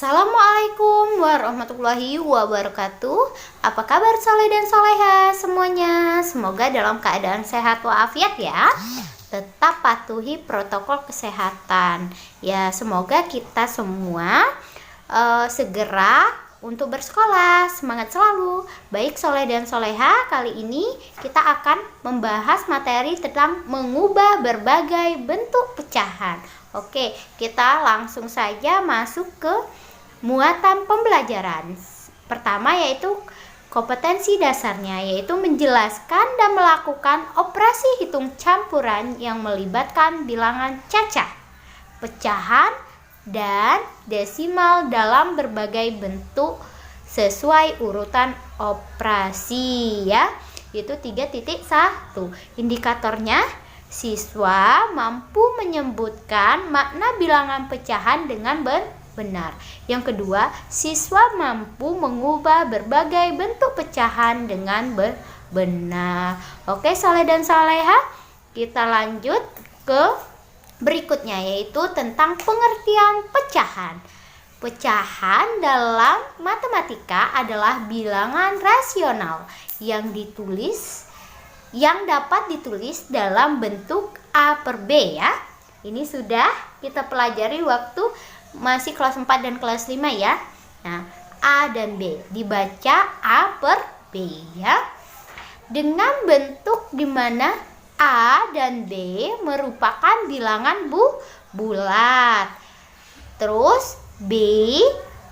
Assalamualaikum warahmatullahi wabarakatuh. Apa kabar soleh dan soleha semuanya? Semoga dalam keadaan sehat walafiat ya. Tetap patuhi protokol kesehatan. Ya, semoga kita semua segera untuk bersekolah. Semangat selalu. Baik soleh dan soleha, kali ini kita akan membahas materi tentang mengubah berbagai bentuk pecahan. Oke, kita langsung saja masuk ke muatan pembelajaran. Pertama yaitu kompetensi dasarnya, yaitu menjelaskan dan melakukan operasi hitung campuran yang melibatkan bilangan cacah, pecahan, dan desimal dalam berbagai bentuk sesuai urutan operasi ya. Itu 3.1. Indikatornya, siswa mampu menyebutkan makna bilangan pecahan dengan benar. Yang kedua, siswa mampu mengubah berbagai bentuk pecahan dengan benar. Oke, soleh dan soleha, kita lanjut ke berikutnya, yaitu tentang pengertian pecahan. Pecahan dalam matematika adalah bilangan rasional yang dapat ditulis dalam bentuk A per B ya. Ini sudah kita pelajari waktu masih kelas 4 dan kelas 5 ya. Nah, A dan B dibaca A per B ya. Dengan bentuk di mana A dan B merupakan bilangan bulat. Terus B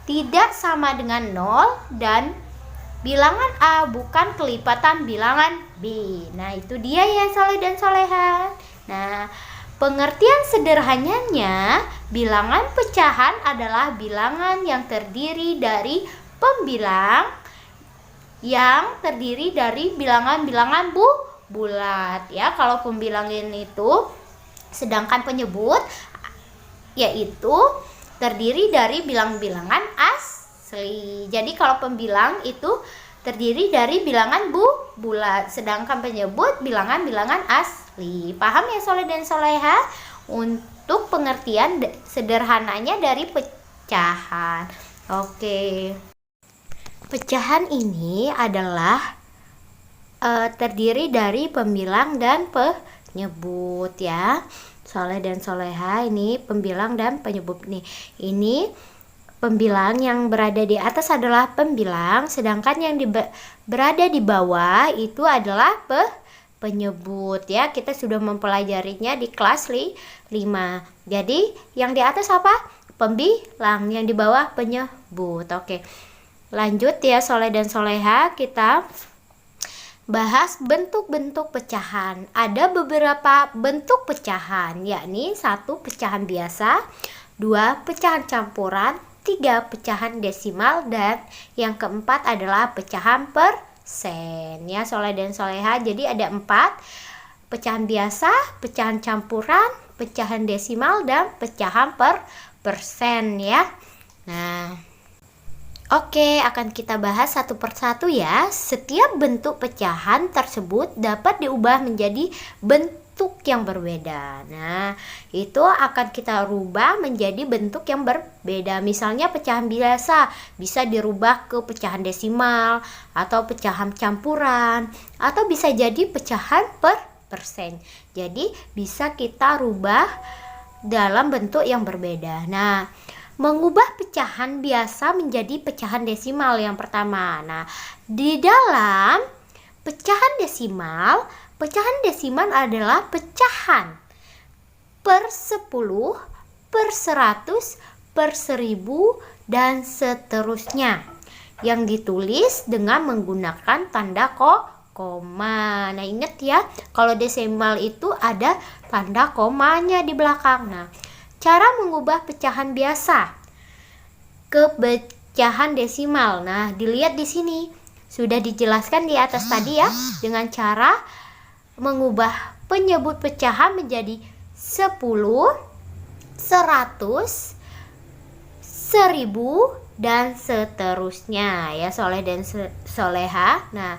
tidak sama dengan 0 dan bilangan A bukan kelipatan bilangan B. Nah, itu dia ya soleh dan soleha. Nah, pengertian sederhananya, bilangan pecahan adalah bilangan yang terdiri dari pembilang yang terdiri dari bilangan-bilangan bulat ya. Kalau pembilangin itu, sedangkan penyebut yaitu terdiri dari bilangan-bilangan asli. Jadi kalau pembilang itu terdiri dari bilangan bulat, sedangkan penyebut bilangan-bilangan asli. Paham ya soleh dan soleha? Untuk pengertian sederhananya dari pecahan. Oke. Pecahan ini adalah terdiri dari pembilang dan penyebut ya. Soleh dan soleha, ini pembilang dan penyebut nih. Ini pembilang yang berada di atas adalah pembilang, sedangkan yang berada di bawah itu adalah penyebut ya. Kita sudah mempelajarinya di kelas 5. Jadi yang di atas apa? Pembilang, yang di bawah penyebut. Oke. Lanjut ya soleh dan soleha, kita bahas bentuk-bentuk pecahan. Ada beberapa bentuk pecahan, yakni 1 pecahan biasa, 2 pecahan campuran, 3 pecahan desimal, dan yang keempat adalah pecahan persen ya soleh dan soleha. Jadi ada 4: pecahan biasa, pecahan campuran, pecahan desimal, dan pecahan persen ya. Nah, oke, akan kita bahas satu persatu ya. Setiap bentuk pecahan tersebut dapat diubah menjadi bentuk yang berbeda. Nah, itu akan kita rubah menjadi bentuk yang berbeda. Misalnya pecahan biasa bisa dirubah ke pecahan desimal atau pecahan campuran, atau bisa jadi pecahan persen. Jadi bisa kita rubah dalam bentuk yang berbeda. Nah, mengubah pecahan biasa menjadi pecahan desimal yang pertama. Nah, di dalam pecahan desimal adalah pecahan per 10, per 100, per 1000, dan seterusnya, yang ditulis dengan menggunakan tanda koma. Nah, ingat ya, kalau desimal itu ada tanda komanya di belakang. Nah, cara mengubah pecahan biasa ke pecahan desimal. Nah, dilihat di sini. Sudah dijelaskan di atas tadi ya, dengan cara mengubah penyebut pecahan menjadi 10, 100, 1000, dan seterusnya ya soleh dan soleha. Nah,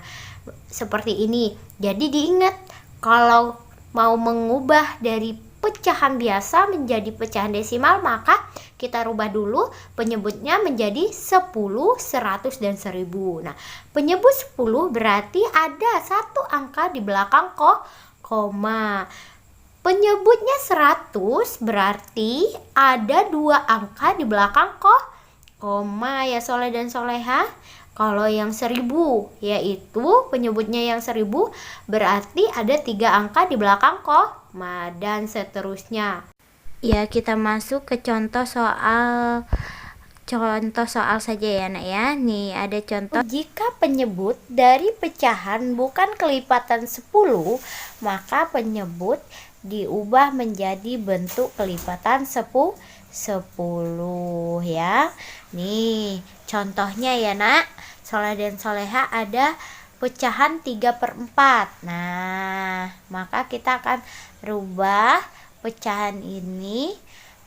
seperti ini. Jadi diingat, kalau mau mengubah dari pecahan biasa menjadi pecahan desimal, maka kita rubah dulu penyebutnya menjadi 10, 100, dan 1000. Nah, penyebut 10 berarti ada satu angka di belakang koma. Penyebutnya 100 berarti ada dua angka di belakang koma ya Soleh dan Soleha. Kalau yang 1000 yaitu penyebutnya yang 1000 berarti ada 3 angka di belakang koma dan seterusnya. Ya, kita masuk ke contoh soal saja ya Nak ya. Nih ada contoh. Jika penyebut dari pecahan bukan kelipatan 10, maka penyebut diubah menjadi bentuk kelipatan 10 ya. Nih contohnya ya Nak. Soleh dan Soleha ada pecahan 3/4. Nah, maka kita akan rubah pecahan ini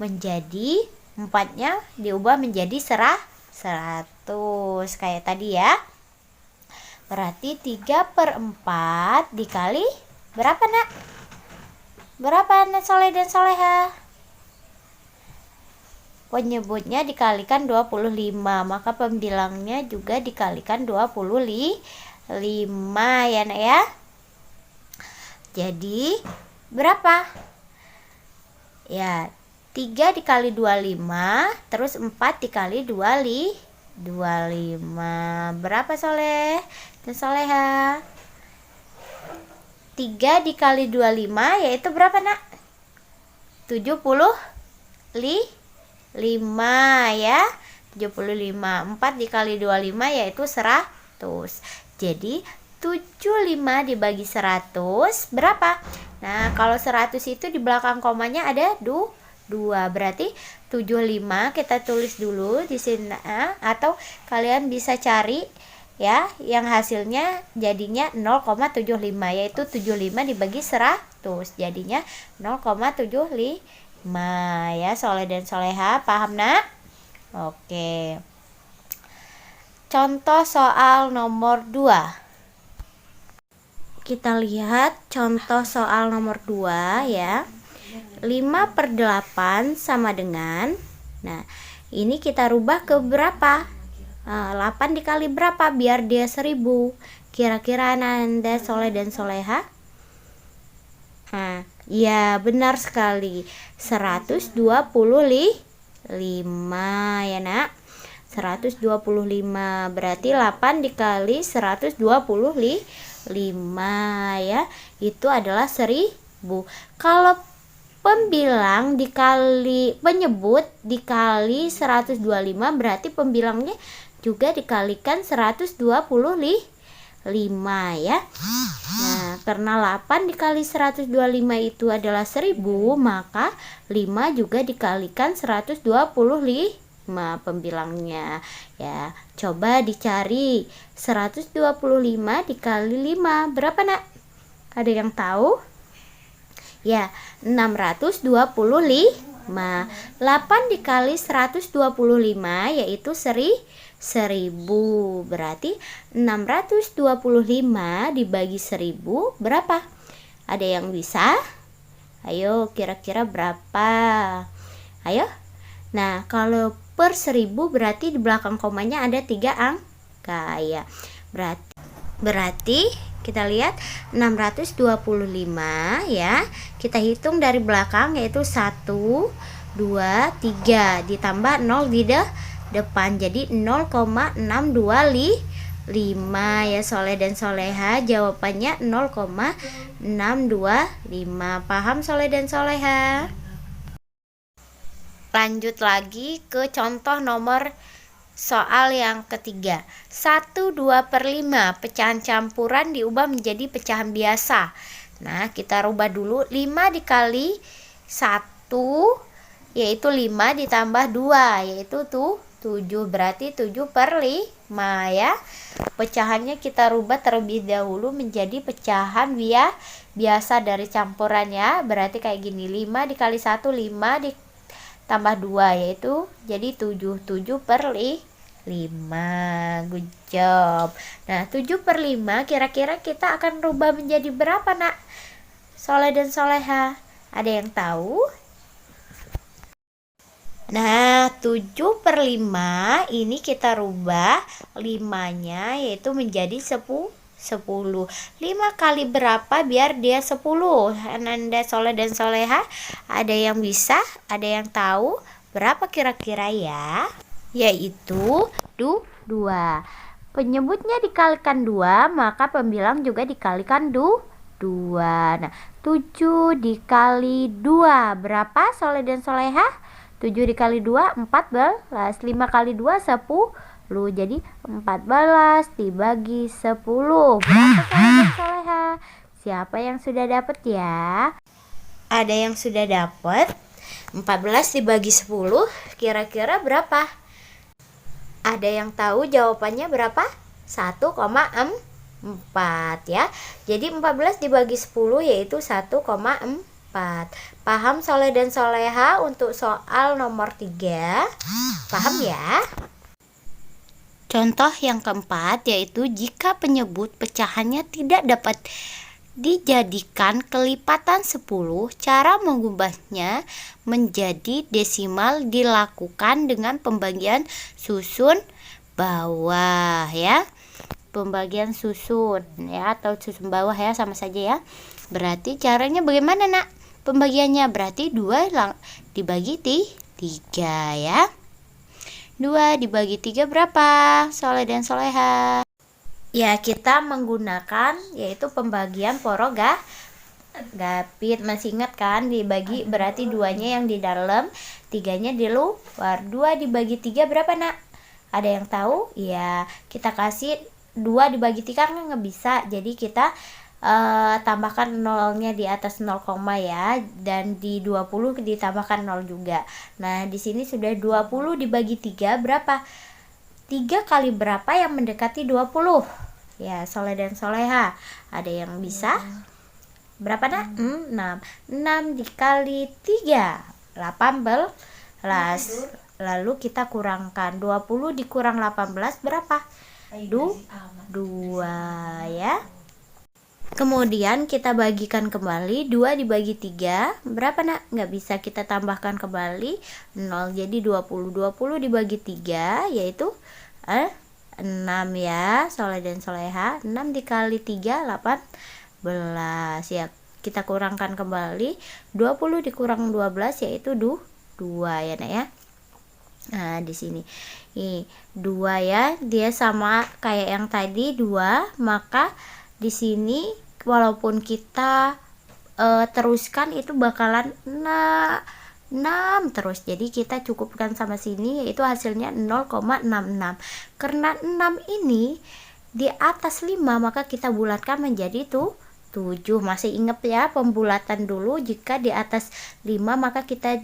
menjadi 4-nya diubah menjadi 100 kayak tadi ya. Berarti 3/4 dikali berapa Nak? Berapa Nak Soleh dan Soleha? Penyebutnya dikalikan 25, maka pembilangnya juga dikalikan 25 ya Nak ya. Jadi berapa? Ya, 3 dikali 25 terus 4 dikali 25. Berapa Soleh dan Soleha? 3 dikali 25 yaitu berapa Nak? 75 ya. 75. 4 dikali 25 yaitu 100. Jadi 75 dibagi 100 berapa? Nah, kalau 100 itu di belakang komanya ada 2. Berarti 75 kita tulis dulu di sini atau kalian bisa cari ya yang hasilnya jadinya 0,75 yaitu 75 dibagi 100 jadinya 0,75 ya Soleh dan Soleha. Paham Nak? Oke. Contoh soal nomor 2. Kita lihat contoh soal nomor 2 ya. 5/8 sama dengan, nah ini kita rubah ke berapa? 8 dikali berapa biar dia 1000? Kira-kira Anda Soleh dan Soleha? Ya benar sekali, 125 ya Nak. 125 berarti 8 dikali 125 ya, itu adalah 1000. Kalau pembilang dikali penyebut dikali 125 berarti pembilangnya juga dikalikan 125 ya. Nah, karena 8 dikali 125 itu adalah 1000, maka 5 juga dikalikan 125 pembilangnya ya. Coba dicari 125 dikali 5 berapa Nak? Ada yang tahu? Ya, 625. 8 dikali 125 yaitu 1000. Berarti 625 dibagi 1000 berapa? Ada yang bisa? Ayo, kira-kira berapa? Ayo. Nah, kalau per 1000 berarti di belakang komanya ada 3 angka ya. Berarti kita lihat 625 ya. Kita hitung dari belakang yaitu 1, 2, 3 ditambah 0 di depan jadi 0,625 ya Soleh dan Soleha. Jawabannya 0,625. Paham Soleh dan Soleha? Lanjut lagi ke contoh nomor soal yang ketiga. 1/2/5 pecahan campuran diubah menjadi pecahan biasa. Nah, kita rubah dulu. 5 dikali 1 yaitu 5 ditambah 2 yaitu 7. Berarti 7/5 ya. Pecahannya kita rubah terlebih dahulu menjadi pecahan biasa dari campuran ya. Berarti kayak gini, 5 dikali 1 5 ditambah 2 yaitu jadi 7. 7/5. Good job. Nah, 7/5 kira-kira kita akan rubah menjadi berapa Nak? Soleh dan Soleha. Ada yang tahu? Nah, 7/5 ini kita rubah 5-nya yaitu menjadi 10. 5 kali berapa biar dia 10? Ananda, Soleh, dan Soleha, ada yang bisa? Ada yang tahu? Berapa kira-kira ya? Yaitu 2. Penyebutnya dikalikan 2, maka pembilang juga dikalikan 2. Nah, 7 dikali 2 berapa, Soleh dan Soleha? 7 dikali 2 14. 5 kali 2 10. Jadi 14 dibagi 10. Berapa, Soleh dan Soleha? Siapa yang sudah dapat ya? Ada yang sudah dapat? 14 dibagi 10 kira-kira berapa? Ada yang tahu jawabannya berapa? 1,4 ya. Jadi 14 dibagi 10 yaitu 1,4. Paham, Soleh dan Soleha, untuk soal nomor 3? Paham ya? Contoh yang keempat yaitu jika penyebut pecahannya tidak dapat dijadikan kelipatan 10, cara mengubahnya menjadi desimal dilakukan dengan pembagian susun bawah ya. Pembagian susun ya, atau susun bawah ya, sama saja ya. Berarti caranya bagaimana, Nak? Pembagiannya berarti 2 dibagi 3 ya. 2 dibagi 3 berapa, Soleh dan Soleha? Ya, kita menggunakan yaitu pembagian gapit. Masih ingat kan? Dibagi berarti 2-nya yang di dalam, 3-nya di luar. 2 dibagi 3 berapa, Nak? Ada yang tahu? Ya, kita kasih 2 dibagi 3 kan nggak bisa. Jadi kita tambahkan nolnya di atas 0, ya, dan di 20 ditambahkan 0 juga. Nah, di sini sudah 20 dibagi 3 berapa? 3 kali berapa yang mendekati 20? Ya, Soleh dan Soleha, ada yang bisa? Berapa, Nak? 6. 6 dikali 3 18. Lalu kita kurangkan 20 dikurang 18 berapa? 2 ya. Kemudian kita bagikan kembali, 2 dibagi 3 berapa, Nak? Nggak bisa kita tambahkan kembali 0, jadi 20. 20 dibagi 3 yaitu 6 ya, Soleh dan Soleha. 6 dikali 3 18 ya. Kita kurangkan kembali, 20 dikurang 12 yaitu 2 ya, Nak ya. Nah, di sini 2 ya, dia sama kayak yang tadi 2, maka di sini walaupun kita teruskan itu bakalan 6 terus. Jadi kita cukupkan sama sini yaitu hasilnya 0,66. Karena 6 ini di atas 5 maka kita bulatkan menjadi 7. Masih ingat ya pembulatan dulu, jika di atas 5 maka kita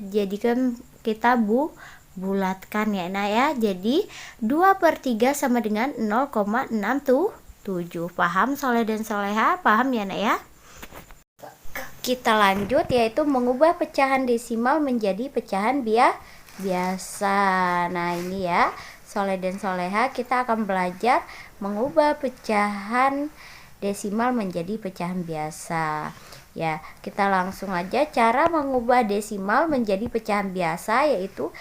bulatkan ya, Nah ya. Jadi 2/3 sama dengan 0,67. Paham, Soleh dan Soleha? Paham ya, Nak ya? Kita lanjut yaitu mengubah pecahan desimal menjadi pecahan biasa. Nah, ini ya, Soleh dan Soleha, kita akan belajar mengubah pecahan desimal menjadi pecahan biasa. Ya, kita langsung aja cara mengubah desimal menjadi pecahan biasa yaitu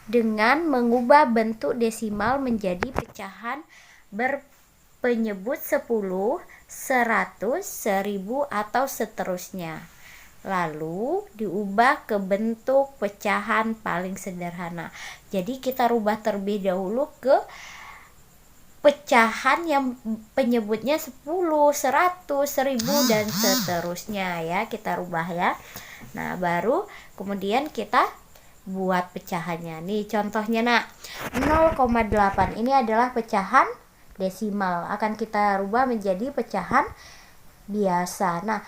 dengan mengubah bentuk desimal menjadi pecahan berpenyebut 10, 100, 1000 atau seterusnya. Lalu diubah ke bentuk pecahan paling sederhana. Jadi kita rubah terlebih dahulu ke pecahan yang penyebutnya 10, 100, 1000 dan seterusnya ya. Kita rubah ya. Nah, baru kemudian kita buat pecahannya. Nih contohnya, Nak. 0,8 ini adalah pecahan desimal, akan kita rubah menjadi pecahan biasa. Nah,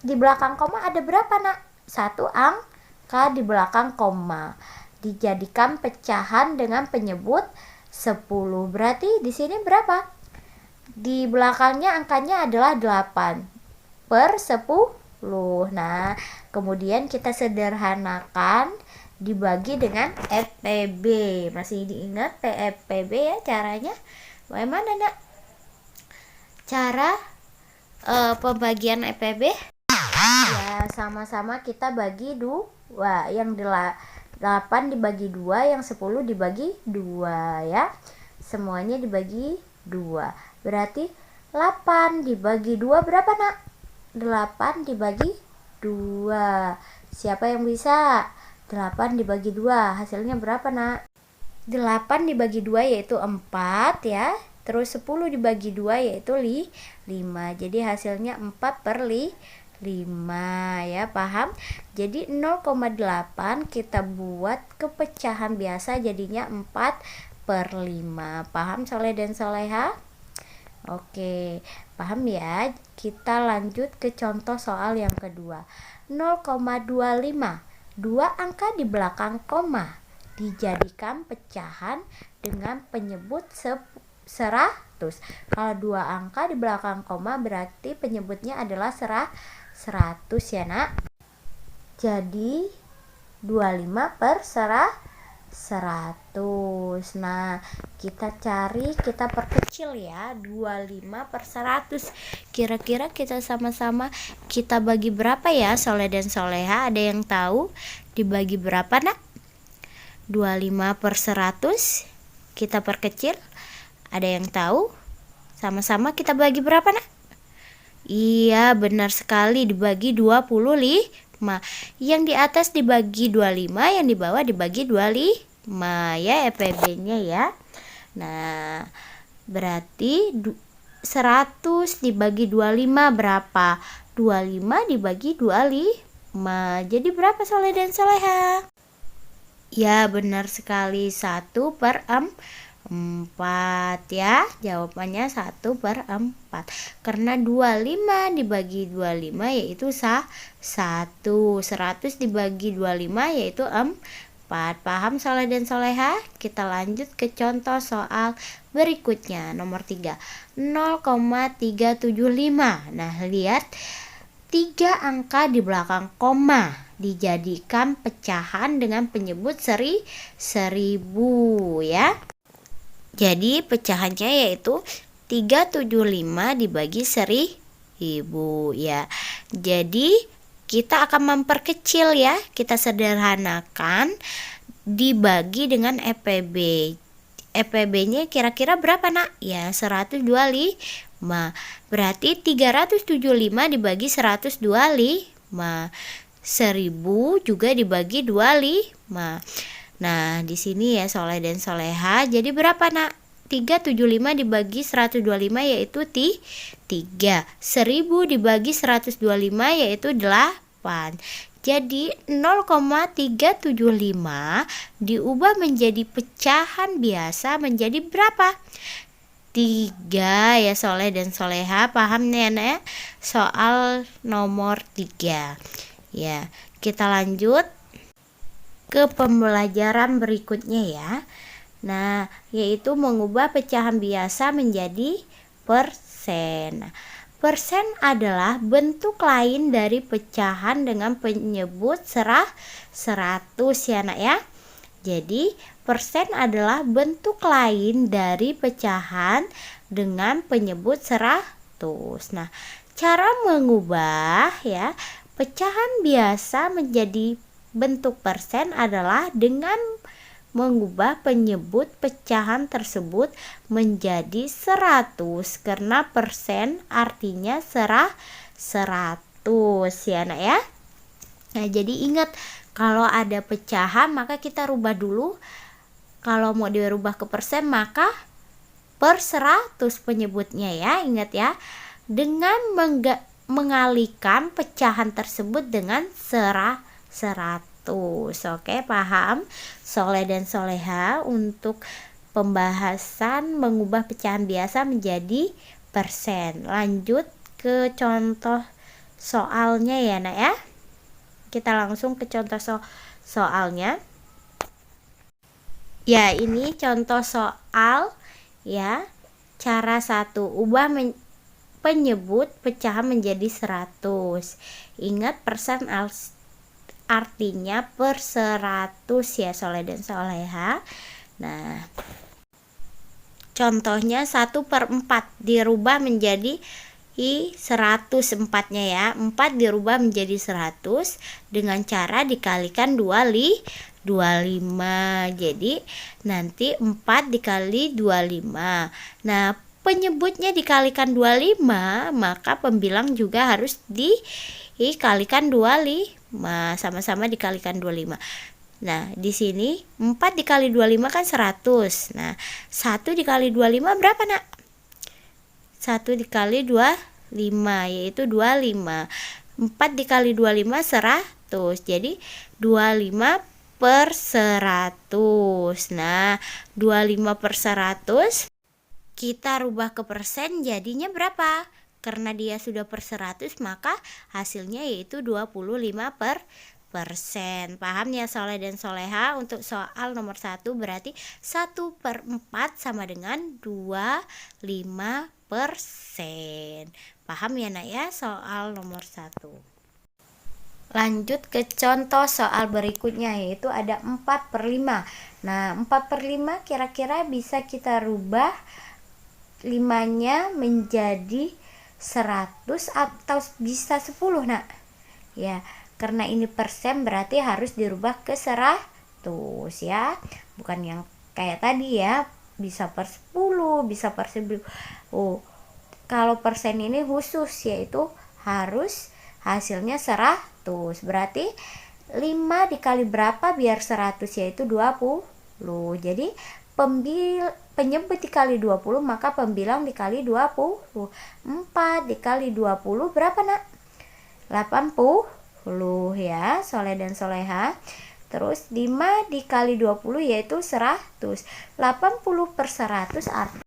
di belakang koma ada berapa, Nak? 1 angka di belakang koma. Dijadikan pecahan dengan penyebut 10. Berarti di sini berapa? Di belakangnya angkanya adalah 8/10. Nah, kemudian kita sederhanakan dibagi dengan FPB. Masih diingat FPB ya caranya? Bagaimana, Nak? Cara pembagian FPB? Ya, sama-sama kita bagi 2. Yang 8 dibagi 2, yang 10 dibagi 2 ya. Semuanya dibagi 2. Berarti 8 dibagi 2 berapa, Nak? 8 dibagi 2. Siapa yang bisa? 8 dibagi 2 hasilnya berapa, Nak? 8 dibagi 2 yaitu 4 ya. Terus 10 dibagi 2 yaitu 5. Jadi hasilnya 4/5 ya, paham? Jadi 0,8 kita buat kepecahan biasa jadinya 4/5. Paham Soleh dan Soleha? Oke, paham ya? Kita lanjut ke contoh soal yang kedua. 0,25. 2 angka di belakang koma dijadikan pecahan dengan penyebut 100. Kalau 2 angka di belakang koma berarti penyebutnya adalah 100 ya, Nak. Jadi 25 per 100. Nah, kita perkecil ya. 25 per 100. Kira-kira kita sama-sama kita bagi berapa ya, Soleh dan Soleha? Ada yang tahu dibagi berapa, Nak? 25 per 100 kita perkecil. Ada yang tahu? Sama-sama kita bagi berapa, Nak? Iya, benar sekali, dibagi 25. Yang di atas dibagi 25, yang di bawah dibagi 25 ya EPB-nya ya. Nah, berarti 100 dibagi 25 berapa? 25 dibagi 25. Jadi berapa, Soleh dan Soleha? Ya, benar sekali, 1/4 ya. Jawabannya 1/4. Karena 25 dibagi 25 yaitu 1. 100 dibagi 25 yaitu 4. Paham Soleh dan Soleha? Kita lanjut ke contoh soal berikutnya. Nomor 3. 0,375. Nah, lihat 3 angka di belakang koma dijadikan pecahan dengan penyebut 1000 ya. Jadi pecahannya yaitu 375 dibagi 1000 ya. Jadi kita akan memperkecil ya. Kita sederhanakan dibagi dengan EPB. EPB-nya kira-kira berapa, Nak? Ya, 125. Berarti 375 dibagi 125. 1000 juga dibagi 25. Nah, di sini ya Soleh dan Soleha. Jadi berapa, Nak? 375 dibagi 125 yaitu 3. 1000 dibagi 125 yaitu 8. Jadi 0,375 diubah menjadi pecahan biasa menjadi berapa? 3 ya Soleh dan Soleha. Paham nih anak? Soal nomor 3. Ya, kita lanjut ke pembelajaran berikutnya ya. Nah, yaitu mengubah pecahan biasa menjadi persen. Persen adalah bentuk lain dari pecahan dengan penyebut 100 ya, Nak ya. Jadi, persen adalah bentuk lain dari pecahan dengan penyebut 100. Nah, cara mengubah ya pecahan biasa menjadi bentuk persen adalah dengan mengubah penyebut pecahan tersebut menjadi 100 karena persen artinya 100 ya, Nak ya. Nah, jadi ingat kalau ada pecahan maka kita rubah dulu. Kalau mau dirubah ke persen maka per 100 penyebutnya ya. Ingat ya. Dengan mengalihkan pecahan tersebut dengan 100. Oke, paham Soleh dan Soleha untuk pembahasan mengubah pecahan biasa menjadi persen. Lanjut ke contoh soalnya ya, Nak ya. Kita langsung ke contoh soalnya. Ya, ini contoh soal ya. Cara 1, ubah penyebut pecahan menjadi 100. Ingat persen artinya per 100 ya Soleh dan Soleha. Nah, contohnya 1/4 dirubah menjadi 100 empatnya ya. 4 dirubah menjadi 100 dengan cara dikalikan 25. Jadi nanti 4 dikali 25. Nah, penyebutnya dikalikan 25, maka pembilang juga harus dikalikan 25. Sama-sama dikalikan 25. Nah, di sini 4 dikali 25 kan 100. Nah, 1 dikali 25 berapa, Nak? 1 dikali 25 yaitu 25. 4 dikali 25 100. Jadi 25 per 100. Nah, 25 per 100 kita rubah ke persen, jadinya berapa? Karena dia sudah per 100, maka hasilnya yaitu 25%. Paham ya Soleh dan Soleha? Untuk soal nomor 1 berarti 1/4 sama dengan 25%. Paham ya Nak ya soal nomor 1. Lanjut ke contoh soal berikutnya, yaitu ada 4/5. Nah, 4/5 kira-kira bisa kita rubah 5-nya menjadi 100 atau bisa 10, Nak. Ya, karena ini persen berarti harus dirubah ke 100 ya. Bukan yang kayak tadi ya, bisa per 10, bisa per 1000. Kalau persen ini khusus, yaitu harus hasilnya 100. Berarti 5 dikali berapa biar 100, yaitu 20. Jadi penyebut dikali 20, maka pembilang dikali 20. 4 dikali 20 berapa, Nak? 80 ya, Soleh dan Soleha. Terus 5 dikali 20 yaitu 100. 80 per 100 artinya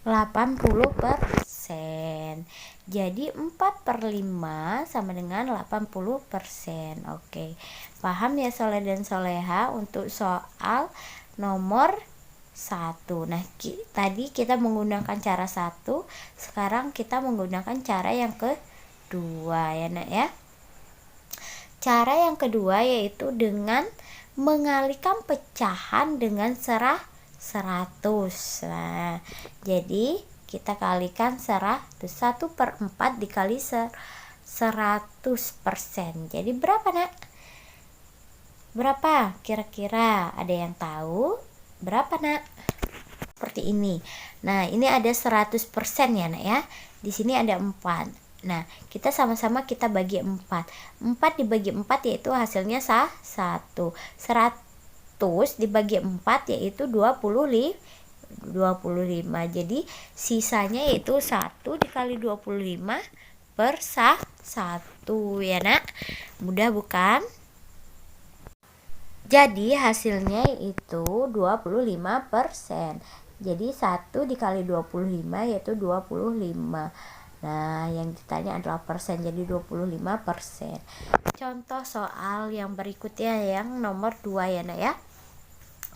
80%. Jadi 4/5 sama dengan 80%. Oke, paham ya Soleh dan Soleha untuk soal nomor 1. Nah, tadi kita menggunakan cara 1, sekarang kita menggunakan cara yang kedua ya Nak ya. Cara yang kedua yaitu dengan mengalihkan pecahan dengan 100. Nah, jadi kita kalikan 100. 1/4 dikali 100%. Jadi berapa, Nak? Berapa kira-kira? Ada yang tahu? Berapa, Nak? Seperti ini. Nah, ini ada 100% ya, Nak ya. Di sini ada 4. Nah, kita sama-sama kita bagi 4. 4 dibagi 4 yaitu hasilnya 1. 100 dibagi 4 yaitu 25. Jadi sisanya yaitu 1 dikali 25 per 1 ya Nak. Mudah bukan? Jadi hasilnya itu 25%. Jadi 1 dikali 25 yaitu 25. Nah, yang ditanya adalah persen, jadi 25%. Contoh soal yang berikutnya yang nomor 2 ya Nak ya.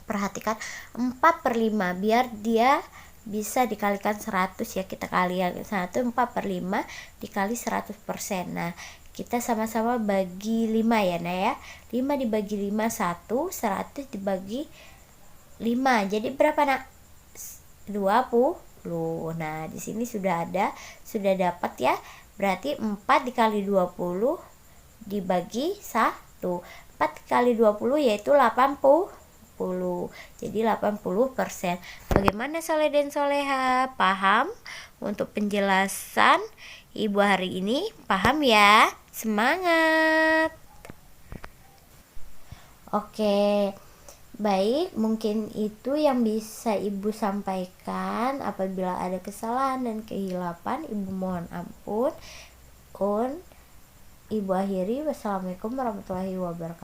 Perhatikan 4/5 biar dia bisa dikalikan 100 ya, kita kali yang 1. 4/5 dikali 100%. Nah, kita sama-sama bagi 5 ya Nak ya. 5 dibagi 5 1, 100 dibagi 5. Jadi berapa Nak? 20. Nah, di sini sudah dapat ya. Berarti 4 dikali 20 dibagi 1. 4 kali 20 yaitu 80. Jadi 80%. Bagaimana Soleh dan Soleha? Paham? Untuk penjelasan Ibu hari ini, paham ya? Semangat. Oke. Baik, mungkin itu yang bisa Ibu sampaikan. Apabila ada kesalahan dan kehilapan, Ibu mohon ampun. Ibu akhiri. Wassalamualaikum warahmatullahi wabarakatuh.